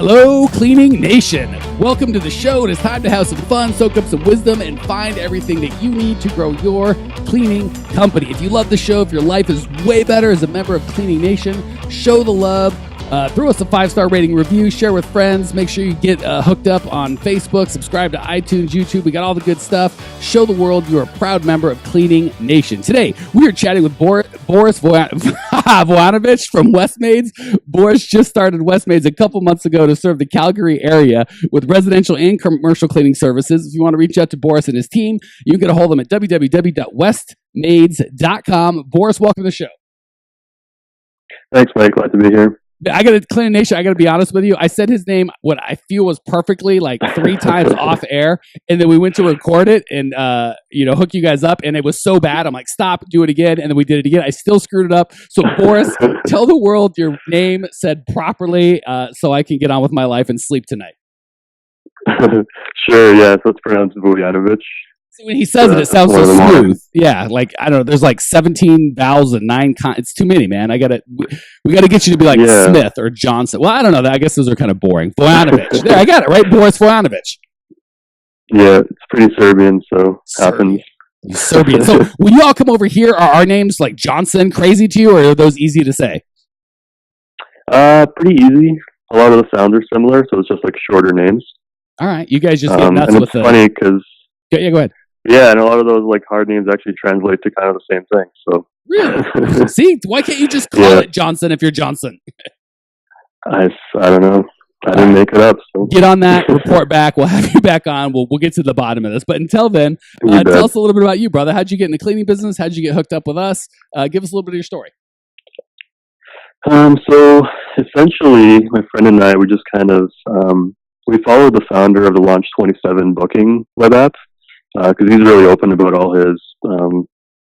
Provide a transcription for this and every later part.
Hello, Cleaning Nation. Welcome to the show. It is time to have some fun, soak up some wisdom, and find everything that you need to grow your cleaning company. If you love the show, if your life is way better as a member of Cleaning Nation, show the love. Throw us a 5-star rating review, share with friends, make sure you get hooked up on Facebook, subscribe to iTunes, YouTube. We got all the good stuff. Show the world you're a proud member of Cleaning Nation. Today, we are chatting with Boris Voyanovich from Maids. Boris just started Maids a couple months ago to serve the Calgary area with residential and commercial cleaning services. If you want to reach out to Boris and his team, you can get a hold of them at www.westmaids.com. Boris, welcome to the show. Thanks, Mike. Glad to be here. I got to Cleaning Nation. I got to be honest with you. I said his name, what I feel was perfectly like 3 times off air. And then we went to record it and, hook you guys up. And it was so bad. I'm like, stop, do it again. And then we did it again. I still screwed it up. So Boris, tell the world your name said properly so I can get on with my life and sleep tonight. Sure. Yeah. So it's pronounced Voyanovich. When he says it sounds so smooth. Yeah, like I don't know. There's like 17 vowels and 9. It's too many, man. We got to get you to be like Smith or Johnson. Well, I don't know. I guess those are kind of boring. Voyanovich. There, I got it right. Boris Voyanovich. Yeah, it's pretty Serbian, so happens. Serbian. So when you all come over here, are our names like Johnson crazy to you, or are those easy to say? Pretty easy. A lot of the sounds are similar, so it's just like shorter names. All right, you guys just get nuts and with it's funny because yeah, go ahead. Yeah, and a lot of those like hard names actually translate to kind of the same thing. So really, see, why can't you just call it Johnson if you're Johnson? I don't know. I didn't make it up. So get on that. Report back. We'll have you back on. We'll get to the bottom of this. But until then, tell us a little bit about you, brother. How'd you get in the cleaning business? How'd you get hooked up with us? Give us a little bit of your story. So essentially, my friend and I, we just kind of we followed the founder of the Launch 27 booking web app. Because he's really open about all his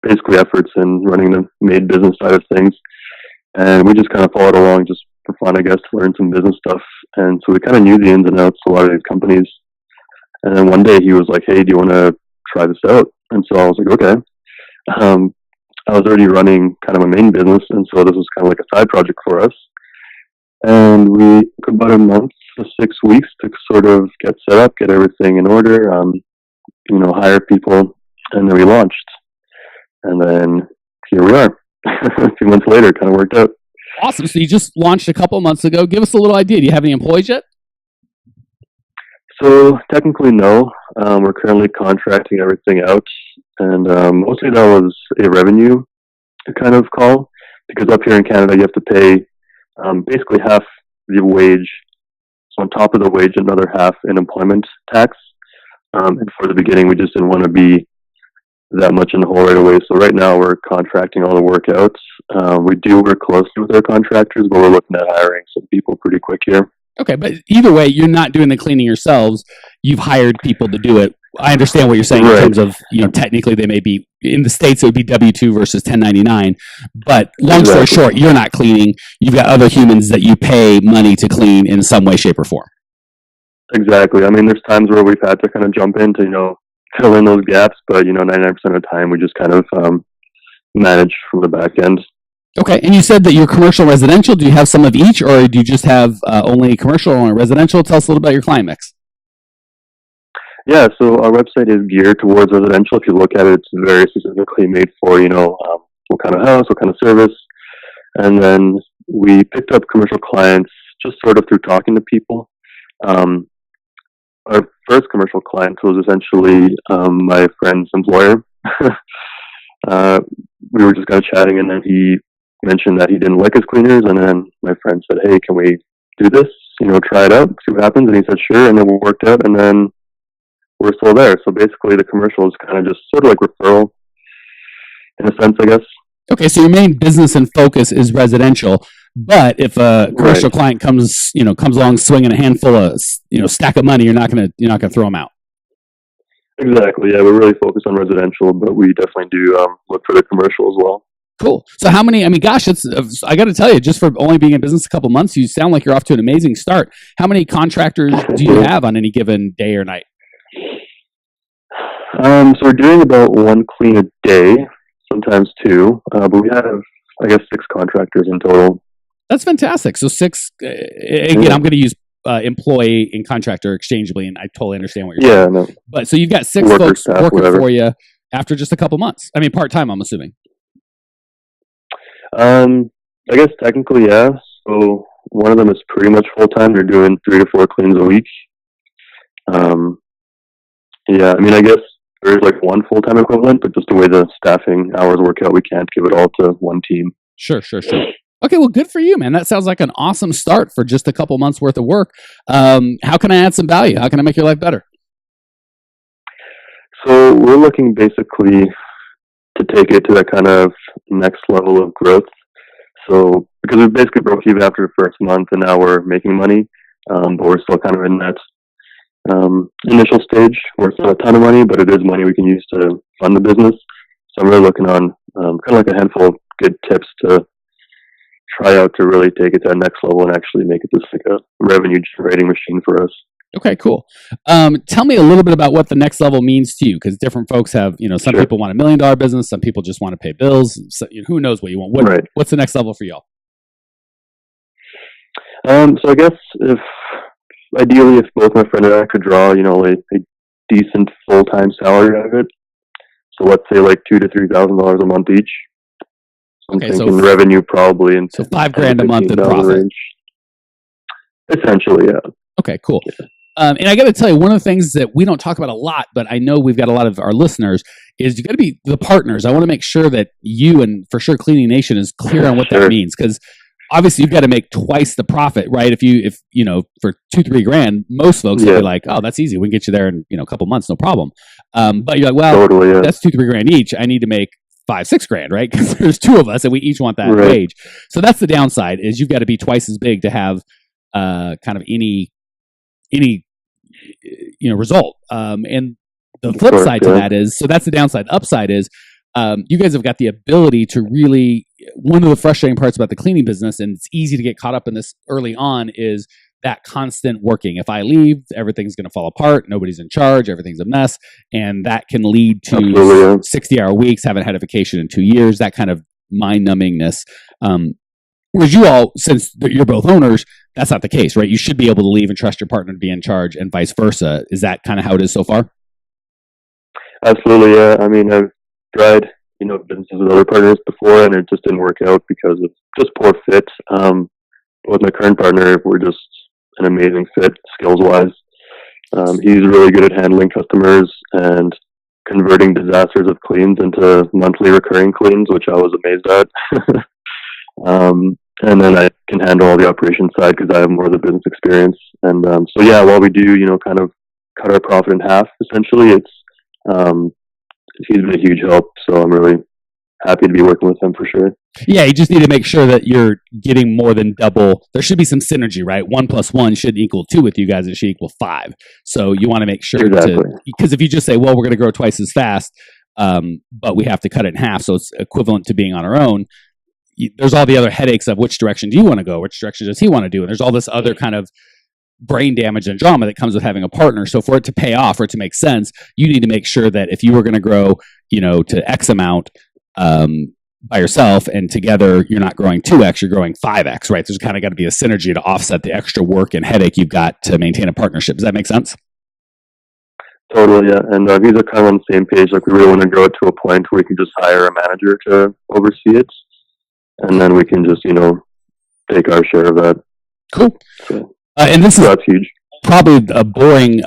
basically efforts in running the Maid business side of things, and we just kind of followed along just for fun, I guess, to learn some business stuff. And so we kind of knew the ins and outs of a lot of these companies. And then one day he was like, "Hey, do you want to try this out?" And so I was like, "Okay." I was already running kind of a main business, and so this was kind of like a side project for us. And we took about a month to 6 weeks to sort of get set up, get everything in order. Hire people, and then we launched. And then here we are. A few months later, it kind of worked out. Awesome. So you just launched a couple months ago. Give us a little idea. Do you have any employees yet? So technically, no. We're currently contracting everything out. And mostly that was a revenue kind of call. Because up here in Canada, you have to pay basically half the wage. So on top of the wage, another half in employment tax. And for the beginning, we just didn't want to be that much in the hole right away. So right now, we're contracting all the work out. We do work closely with our contractors, but we're looking at hiring some people pretty quick here. Okay, but either way, you're not doing the cleaning yourselves. You've hired people to do it. I understand what you're saying in terms of, technically they may be, in the States, it would be W-2 versus 1099. But long story short, you're not cleaning. You've got other humans that you pay money to clean in some way, shape, or form. Exactly. I mean, there's times where we've had to kind of jump in to, fill in those gaps, but, 99% of the time we just kind of manage from the back end. Okay. And you said that you're commercial residential. Do you have some of each, or do you just have only commercial or residential? Tell us a little about your client mix. Yeah, so our website is geared towards residential. If you look at it, it's very specifically made for, what kind of house, what kind of service. And then we picked up commercial clients just sort of through talking to people. Our first commercial client was essentially my friend's employer. We were just kind of chatting, and then he mentioned that he didn't like his cleaners, and then my friend said, "Hey, can we do this? Try it out, see what happens." And he said, "Sure," and then we worked out, and then we're still there. So basically, the commercial is kind of just sort of like referral, in a sense, I guess. Okay, so your main business and focus is residential. But if a commercial client comes along swinging a handful of, stack of money, you're not gonna throw them out. Exactly. Yeah, we're really focused on residential, but we definitely do look for the commercial as well. Cool. So how many? I mean, gosh, I got to tell you, just for only being in business a couple months, you sound like you're off to an amazing start. How many contractors do you have on any given day or night? So we're doing about 1 clean a day, sometimes 2, but we have, I guess, 6 contractors in total. That's fantastic. So 6, again, I'm going to use employee and contractor exchangeably, and I totally understand what you're saying. No. But so you've got 6 Worker folks staff, working whatever. for you after just a couple months. I mean, part-time, I'm assuming. I guess technically, yeah. So one of them is pretty much full-time. They're doing 3 to 4 cleans a week. Yeah, I mean, I guess there's like one full-time equivalent, but just the way the staffing hours work out, we can't give it all to one team. Sure. Okay, well, good for you, man. That sounds like an awesome start for just a couple months worth of work. How can I add some value? How can I make your life better? So we're looking basically to take it to that kind of next level of growth. So because we basically broke even after the first month, and now we're making money, but we're still kind of in that initial stage where it's not a ton of money, but it is money we can use to fund the business. So I'm really looking on kind of like a handful of good tips to try out to really take it to that next level and actually make it just like a revenue generating machine for us. Okay, cool. Tell me a little bit about what the next level means to you, because different folks have, some people want $1 million business, some people just want to pay bills. So, who knows what you want? What's the next level for y'all? So I guess ideally if both my friend and I could draw, a decent full-time salary out of it. So let's say like $2,000 to $3,000 a month each. I'm thinking revenue probably in $5,000 a month in profit. Range. Essentially, yeah. Okay, cool. Yeah. And I got to tell you, one of the things that we don't talk about a lot, but I know we've got a lot of our listeners, is you got to be the partners. I want to make sure that you and for sure Cleaning Nation is clear on what that means, because obviously you've got to make twice the profit, right? If for $2,000-3,000, most folks will be like, oh, that's easy. We can get you there in a couple months, no problem. But you're like, well, that's $2,000-3,000 each. I need to make $5,000-6,000, right? Because there's 2 of us and we each want that wage. So that's the downside, is you've got to be twice as big to have kind of any result. And the flip side to that is, so that's the downside. The upside is you guys have got the ability to really, one of the frustrating parts about the cleaning business, and it's easy to get caught up in this early on, is that constant working. If I leave, everything's going to fall apart. Nobody's in charge. Everything's a mess. And that can lead to 60-hour weeks, haven't had a vacation in 2 years, that kind of mind-numbingness. Whereas you all, since you're both owners, that's not the case, right? You should be able to leave and trust your partner to be in charge and vice versa. Is that kind of how it is so far? Absolutely, yeah. I mean, I've tried, businesses with other partners before, and it just didn't work out because of just poor fit. With my current partner, we're just an amazing fit, skills-wise. He's really good at handling customers and converting disasters of cleans into monthly recurring cleans, which I was amazed at. And then I can handle all the operation side because I have more of the business experience. And while we do, kind of cut our profit in half, essentially, he's been a huge help. So I'm really happy to be working with him for sure. Yeah, you just need to make sure that you're getting more than double. There should be some synergy, right? 1 + 1 shouldn't equal 2 with you guys. It should equal 5. So you want to make sure because if you just say, well, we're going to grow twice as fast, but we have to cut it in half, so it's equivalent to being on our own. There's all the other headaches of which direction do you want to go? Which direction does he want to do? And there's all this other kind of brain damage and drama that comes with having a partner. So for it to pay off, for it to make sense, you need to make sure that if you were going to grow, to X amount by yourself, and together you're not growing 2X, you're growing 5X, right? There's kind of got to be a synergy to offset the extra work and headache you've got to maintain a partnership. Does that make sense? Totally, yeah. And these are kind of on the same page. Like, we really want to grow it to a point where we can just hire a manager to oversee it. And then we can just, take our share of that. Cool. So, and this is that's huge. Probably a boring,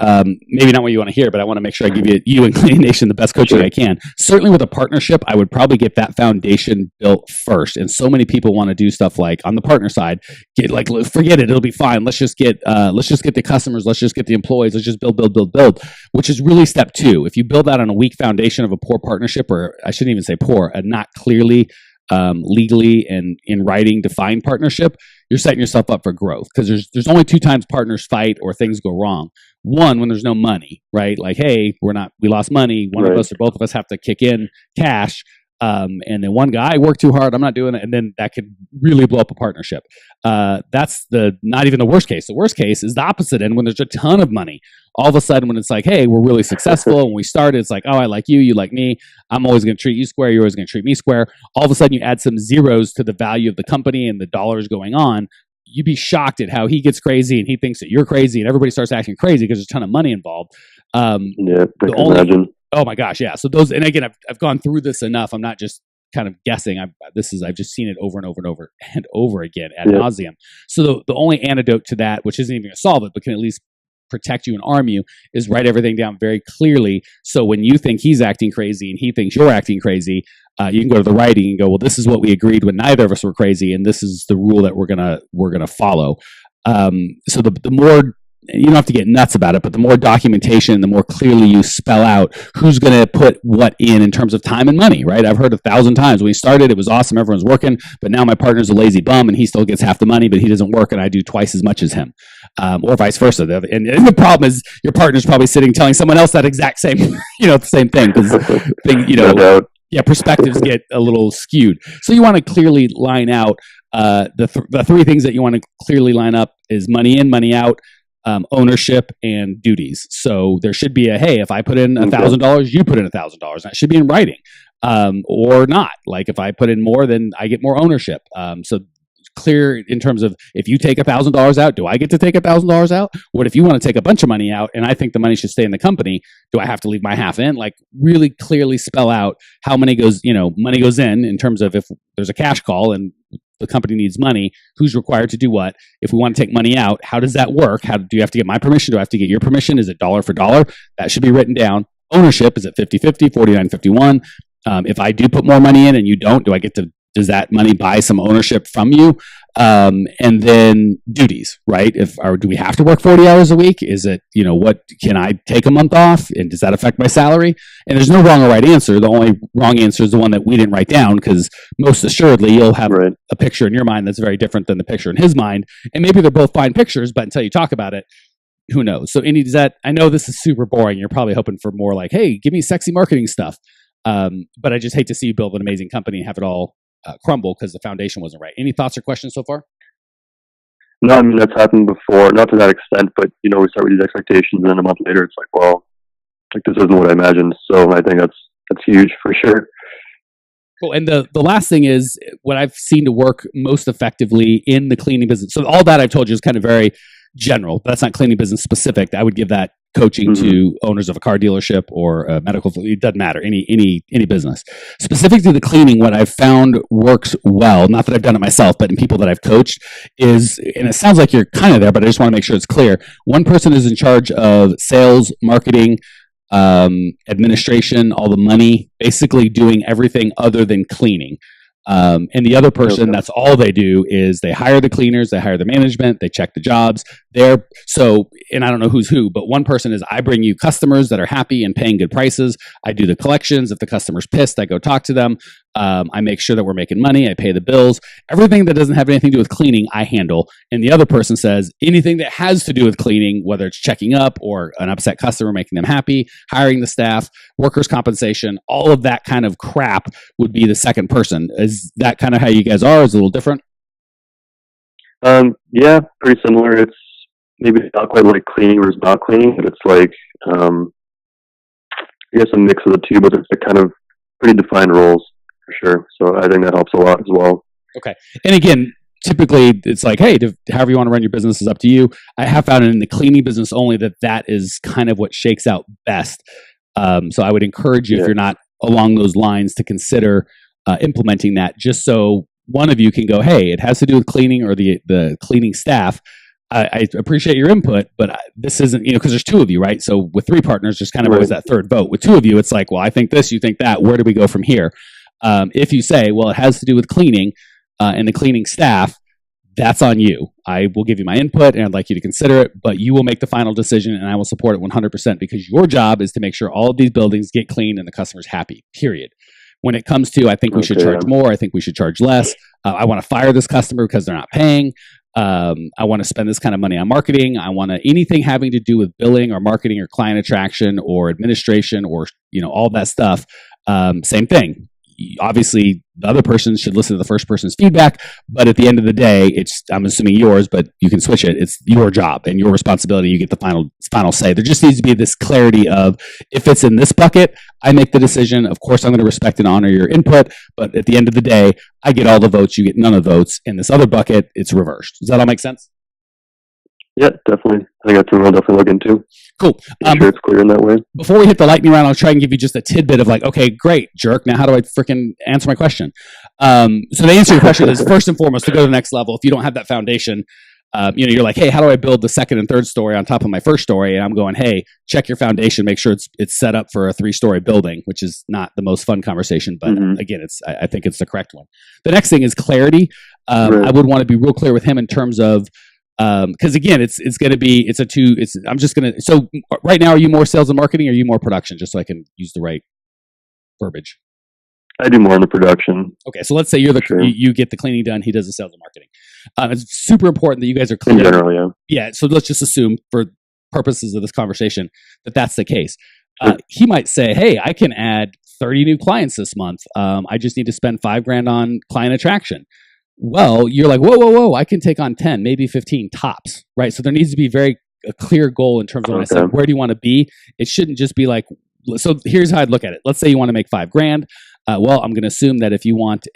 maybe not what you want to hear, but I want to make sure I give you and Cleaning Nation the best coaching I can. Certainly with a partnership, I would probably get that foundation built first. And so many people want to do stuff like on the partner side, forget it, it'll be fine. Let's just get the customers, let's just get the employees, let's just build, which is really step 2. If you build that on a weak foundation of a poor partnership, or I shouldn't even say poor, a not clearly legally and in writing defined partnership, you're setting yourself up for growth, because there's only 2 times partners fight or things go wrong. One, when there's no money, right? Like, hey, we lost money. One of us or both of us have to kick in cash. And then one guy, I work too hard, I'm not doing it. And then that could really blow up a partnership. That's not even the worst case. The worst case is the opposite end, when there's a ton of money. All of a sudden, when it's like, hey, we're really successful. When we started, it's like, oh, I like you, you like me. I'm always going to treat you square. You're always going to treat me square. All of a sudden, you add some zeros to the value of the company and the dollars going on. you'd be shocked at how he gets crazy and he thinks that you're crazy and everybody starts acting crazy because there's a ton of money involved. Yeah, I can imagine. Oh my gosh, yeah. So those, and again, I've gone through this enough. I'm not just kind of guessing. I've just seen it over and over and over and over again ad nauseum. So the only antidote to that, which isn't even going to solve it, but can at least protect you and arm you, is write everything down very clearly. So when you think he's acting crazy and he thinks you're acting crazy, you can go to the writing and go, well, this is what we agreed when neither of us were crazy, and this is the rule that we're gonna follow. So the more, you don't have to get nuts about it, but the more documentation, the more clearly you spell out who's going to put what in terms of time and money, right? I've heard 1,000 times, when we started, it was awesome, everyone's working, but now my partner's a lazy bum and he still gets half the money, but he doesn't work and I do twice as much as him, or vice versa. And the problem is your partner's probably sitting telling someone else that exact same, the same thing, because yeah, perspectives get a little skewed. So you want to clearly line out the three things that you want to clearly line up is money in, money out, ownership, and duties. So there should be hey, if I put in $1,000, you put in $1,000. That should be in writing, or not. Like if I put in more, then I get more ownership. So clear in terms of, if you take $1,000 out, do I get to take $1,000 out? What if you want to take a bunch of money out and I think the money should stay in the company? Do I have to leave my half in? Like really clearly spell out how money goes in terms of if there's a cash call and the company needs money, who's required to do what? If we want to take money out, how does that work? How do you have to get my permission? Do I have to get your permission? Is it dollar for dollar? That should be written down. Ownership, is it 50-50, 49-51? If I do put more money in and you don't, does that money buy some ownership from you? And then duties, right? Do we have to work 40 hours a week? Is it, what, can I take a month off? And does that affect my salary? And there's no wrong or right answer. The only wrong answer is the one that we didn't write down, because most assuredly you'll have a picture in your mind that's very different than the picture in his mind. And maybe they're both fine pictures, but until you talk about it, who knows? So I know this is super boring. You're probably hoping for more like, hey, give me sexy marketing stuff. But I just hate to see you build an amazing company and have it all crumble because the foundation wasn't right. Any thoughts or questions so far? No, I mean, that's happened before, not to that extent, but we start with these expectations and then a month later it's like, well, like this isn't what I imagined. So I think that's huge for sure. Cool. And the last thing is what I've seen to work most effectively in the cleaning business. So all that I've told you is kind of very general. That's not cleaning business specific. I would give that coaching to owners of a car dealership or a medical, it doesn't matter, any business. Specific to the cleaning, what I've found works well, not that I've done it myself, but in people that I've coached is, and it sounds like you're kind of there, but I just want to make sure it's clear. One person is in charge of sales, marketing, administration, all the money, basically doing everything other than cleaning. And the other person, that's all they do is they hire the cleaners, they hire the management, they check the jobs. And I don't know who's who, but one person is, I bring you customers that are happy and paying good prices. I do the collections. If the customer's pissed, I go talk to them. I make sure that we're making money. I pay the bills. Everything that doesn't have anything to do with cleaning, I handle. And the other person says anything that has to do with cleaning, whether it's checking up or an upset customer, making them happy, hiring the staff, workers' compensation, all of that kind of crap would be the second person. Is that kind of how you guys are? Is it a little different? Yeah, pretty similar. It's maybe not quite like cleaning versus not cleaning, but it's like, I guess a mix of the two, but it's kind of pretty defined roles. For sure. So I think that helps a lot as well. Okay. And again, typically it's like, hey, however you want to run your business is up to you. I have found in the cleaning business only that is kind of what shakes out best. So I would encourage you, if you're not along those lines, to consider implementing that, just so one of you can go, hey, it has to do with cleaning or the cleaning staff. I appreciate your input, but this isn't, because there's two of you, right? So with three partners, there's kind of always that third vote. With two of you, it's like, well, I think this, you think that. Where do we go from here? If you say, well, it has to do with cleaning and the cleaning staff, that's on you. I will give you my input and I'd like you to consider it, but you will make the final decision and I will support it 100% because your job is to make sure all of these buildings get clean and the customer's happy, period. When it comes to, I think we should charge more, I think we should charge less, I want to fire this customer because they're not paying, I want to spend this kind of money on marketing, I want to, anything having to do with billing or marketing or client attraction or administration or, all that stuff, same thing. obviously the other person should listen to the first person's feedback, but at the end of the day, it's, I'm assuming yours, but you can switch it. It's your job and your responsibility. You get the final say. There just needs to be this clarity of, if it's in this bucket, I make the decision. Of course, I'm going to respect and honor your input, but at the end of the day, I get all the votes, you get none of the votes. In this other bucket, it's reversed. Does that all make sense? Yeah, definitely. I think that's something I'll definitely look into. Cool. Make sure it's clear in that way. Before we hit the lightning round, I'll try and give you just a tidbit of like, okay, great, jerk. Now, how do I freaking answer my question? So the answer to your question is, first and foremost, to go to the next level, if you don't have that foundation, you're like, hey, how do I build the second and third story on top of my first story? And I'm going, hey, check your foundation, make sure it's set up for a 3-story building, which is not the most fun conversation, but again, I think it's the correct one. The next thing is clarity. Right. I would want to be real clear with him in terms of, because again, so right now, are you more sales and marketing, or are you more production? Just so I can use the right verbiage. I do more in the production. Okay, so let's say you get the cleaning done. He does the sales and marketing. It's super important that you guys are clear. In general, yeah. Yeah. So let's just assume, for purposes of this conversation, that that's the case. Sure. He might say, "Hey, I can add 30 new clients this month. I just need to spend $5,000 on client attraction." Well, you're like, whoa, I can take on 10, maybe 15 tops, right? So there needs to be a clear goal in terms of when I said, where do you want to be? It shouldn't just be like, so here's how I'd look at it. Let's say you want to make $5,000. Well, I'm going to assume that if you want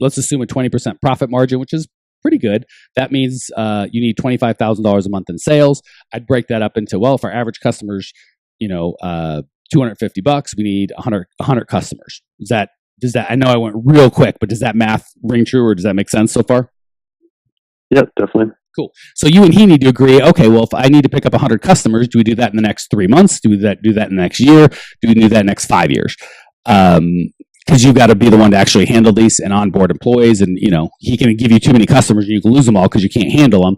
let's assume a 20% profit margin, which is pretty good. That means you need $25,000 a month in sales. I'd break that up into, well, if our average customer's, $250, we need 100 customers. Does that, I know I went real quick, but does that math ring true, or does that make sense so far? Yeah, definitely. Cool. So you and he need to agree, okay, well, if I need to pick up 100 customers, do we do that in the next 3 months? Do we do that in the next year? Do we do that in the next 5 years? Because you've got to be the one to actually handle these and onboard employees. And, he can give you too many customers and you can lose them all because you can't handle them.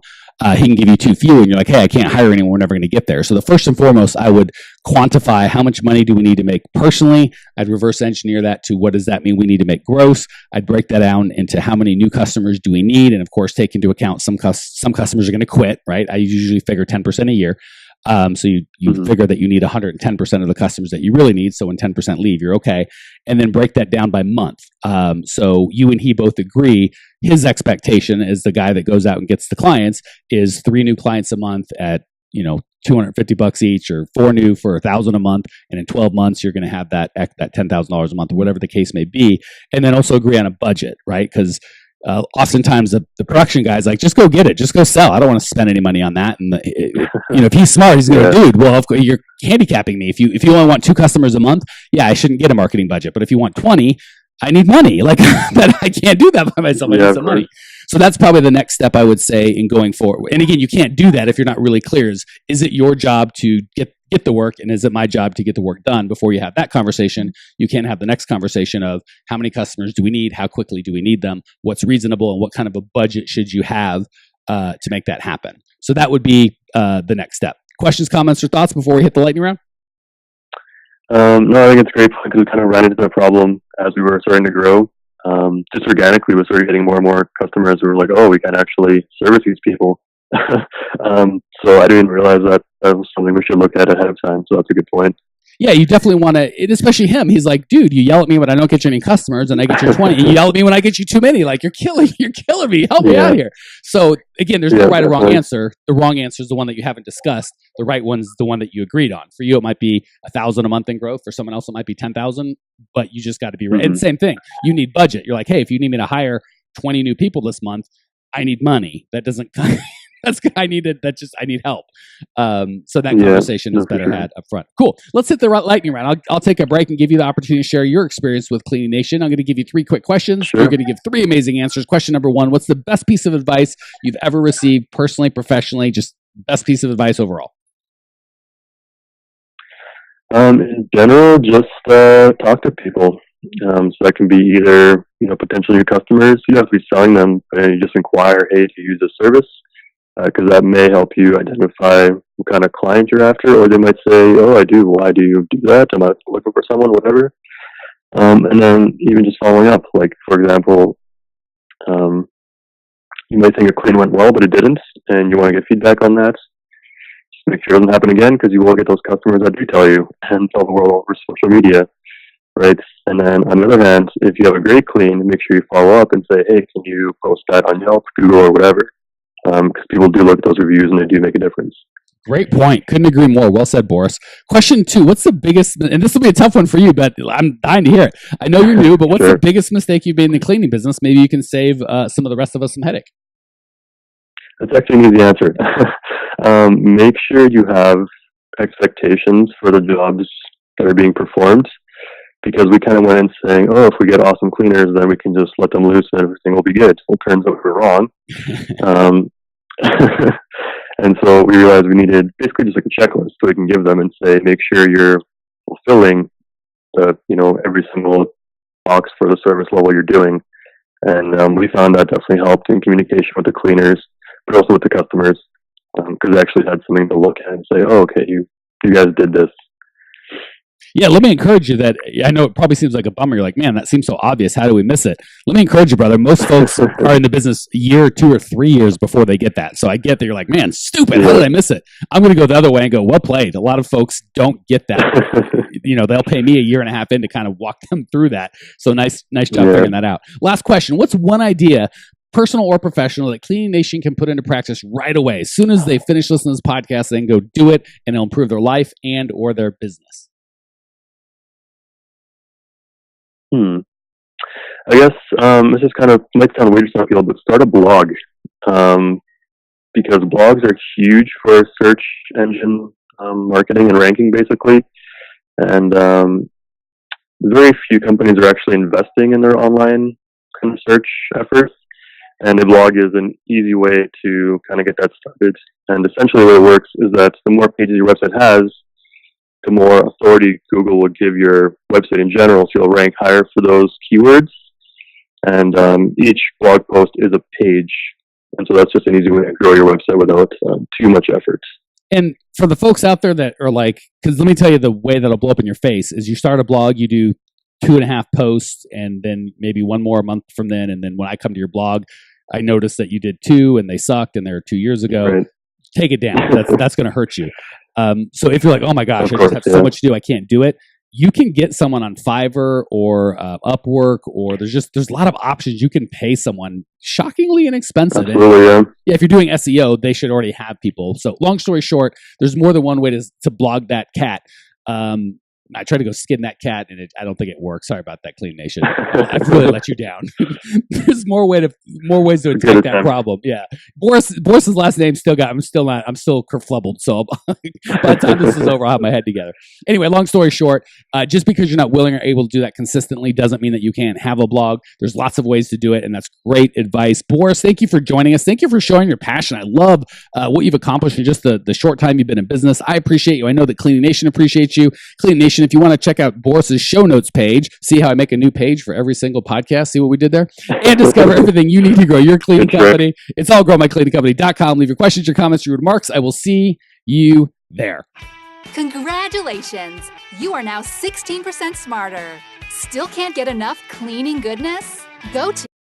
He can give you too few and you're like, hey, I can't hire anyone. We're never going to get there. So the first and foremost, I would quantify how much money do we need to make personally. I'd reverse engineer that to what does that mean we need to make gross. I'd break that down into how many new customers do we need. And of course, take into account some customers are going to quit, right? I usually figure 10% a year. So you figure that you need 110% of the customers that you really need. So when 10% leave, you're okay. And then break that down by month. So you and he both agree his expectation is the guy that goes out and gets the clients is 3 new clients a month at, $250 each, or 4 new for $1,000 a month. And in 12 months, you're going to have that $10,000 a month, or whatever the case may be. And then also agree on a budget, right? Because oftentimes the production guy's like, just go get it, just go sell. I don't want to spend any money on that. And if he's smart, he's going to, dude, well, of course, you're handicapping me. If you only want 2 customers a month, yeah, I shouldn't get a marketing budget. But if you want 20, I need money. Like that, I can't do that by myself. I need some money. So that's probably the next step I would say in going forward. And again, you can't do that if you're not really clear. Is it your job to get the work, and is it my job to get the work done? Before you have that conversation, you can't have the next conversation of how many customers do we need, how quickly do we need them, what's reasonable, and what kind of a budget should you have to make that happen. So that would be the next step. Questions, comments, or thoughts before we hit the lightning round? No, I think it's a great point because we kind of ran into the problem as we were starting to grow. Just organically, we started getting more and more customers who were like, oh, we can actually service these people. So I didn't realize that was something we should look at ahead of time. So that's a good point. Yeah, you definitely want to, especially him. He's like, dude, you yell at me when I don't get you any customers, and I get you 20. And you yell at me when I get you too many. Like, you're killing me. Help me out here. So again, there's no right or wrong answer. The wrong answer is the one that you haven't discussed. The right one's the one that you agreed on. For you, it might be 1,000 a month in growth. For someone else, it might be 10,000. But you just got to be right. And same thing. You need budget. You're like, hey, if you need me to hire 20 new people this month, I need money. That doesn't. I need help. So that conversation is better had up front. Cool. Let's hit the lightning round. I'll take a break and give you the opportunity to share your experience with Cleaning Nation. I'm going to give you 3 quick questions. Sure. You're going to give 3 amazing answers. Question number 1, what's the best piece of advice you've ever received personally, professionally, just best piece of advice overall? In general, just talk to people. So that can be either, potentially your customers. You don't have to be selling them, but you just inquire, hey, do you use this service? Because that may help you identify what kind of client you're after, or they might say, oh, I do. Why do you do that? I'm not looking for someone, whatever. And then even just following up, like, for example, you might think a clean went well, but it didn't, and you want to get feedback on that. Just make sure it doesn't happen again, because you will get those customers that do tell you and tell the world over social media. right? And then on the other hand, if you have a great clean, make sure you follow up and say, hey, can you post that on Yelp, Google, or whatever? Because people do look at those reviews and they do make a difference. Great point. Couldn't agree more. Well said, Boris. Question 2, what's the biggest, and this will be a tough one for you, but I'm dying to hear it. I know you're new, but what's Sure. the biggest mistake you've made in the cleaning business? Maybe you can save some of the rest of us some headache. That's actually an easy answer. Make sure you have expectations for the jobs that are being performed, because we kind of went in saying, oh, if we get awesome cleaners, then we can just let them loose and everything will be good. Well, it turns out we were wrong. And so we realized we needed basically just like a checklist so we can give them and say, make sure you're fulfilling every single box for the service level you're doing. And we found that definitely helped in communication with the cleaners, but also with the customers, because they actually had something to look at and say, oh, okay, you guys did this. Yeah, let me encourage you that I know it probably seems like a bummer. You're like, man, that seems so obvious. How do we miss it? Let me encourage you, brother. Most folks are in the business a year, 2 or 3 years before they get that. So I get that you're like, man, stupid. How did I miss it? I'm going to go the other way and go, well played. A lot of folks don't get that. They'll pay me a year and a half in to kind of walk them through that. So nice job figuring that out. Last question. What's one idea, personal or professional, that Cleaning Nation can put into practice right away? As soon as they finish listening to this podcast, they can go do it, and it'll improve their life and or their business. I guess this is kind of might sound weird to some people, but start a blog, because blogs are huge for search engine marketing and ranking, basically. And very few companies are actually investing in their online kind of search efforts, and a blog is an easy way to kind of get that started. And essentially, the way it works is that the more pages your website has, the more authority Google will give your website in general, so you'll rank higher for those keywords. And each blog post is a page, and so that's just an easy way to grow your website without too much effort. And for the folks out there that are like, because let me tell you, the way that'll blow up in your face is you start a blog, you do 2.5 posts, and then maybe one more a month from then. And then when I come to your blog, I notice that you did 2 and they sucked and they were 2 years ago. Right. Take it down. That's going to hurt you. So if you're like, oh my gosh, I just have so much to do, I can't do it. You can get someone on Fiverr or Upwork, or there's a lot of options. You can pay someone shockingly inexpensive. Absolutely, yeah, if you're doing SEO, they should already have people. So long story short, there's more than one way to blog that cat. I tried to go skin that cat, and I don't think it works. Sorry about that, Clean Nation. I've really let you down. There's more ways to attack that problem. Yeah, Boris's last name I'm still kerflubbled. So by the time this is over, I'll have my head together. Anyway, long story short, just because you're not willing or able to do that consistently doesn't mean that you can't have a blog. There's lots of ways to do it, and that's great advice. Boris, thank you for joining us. Thank you for showing your passion. I love what you've accomplished in just the short time you've been in business. I appreciate you. I know that Cleaning Nation appreciates you. Cleaning Nation, if you want to check out Boris's show notes page, see how I make a new page for every single podcast, see what we did there, and discover everything you need to grow your cleaning company. It's all growmycleaningcompany.com. Leave your questions, your comments, your remarks. I will see you there. Congratulations! You are now 16% smarter. Still can't get enough cleaning goodness? Go to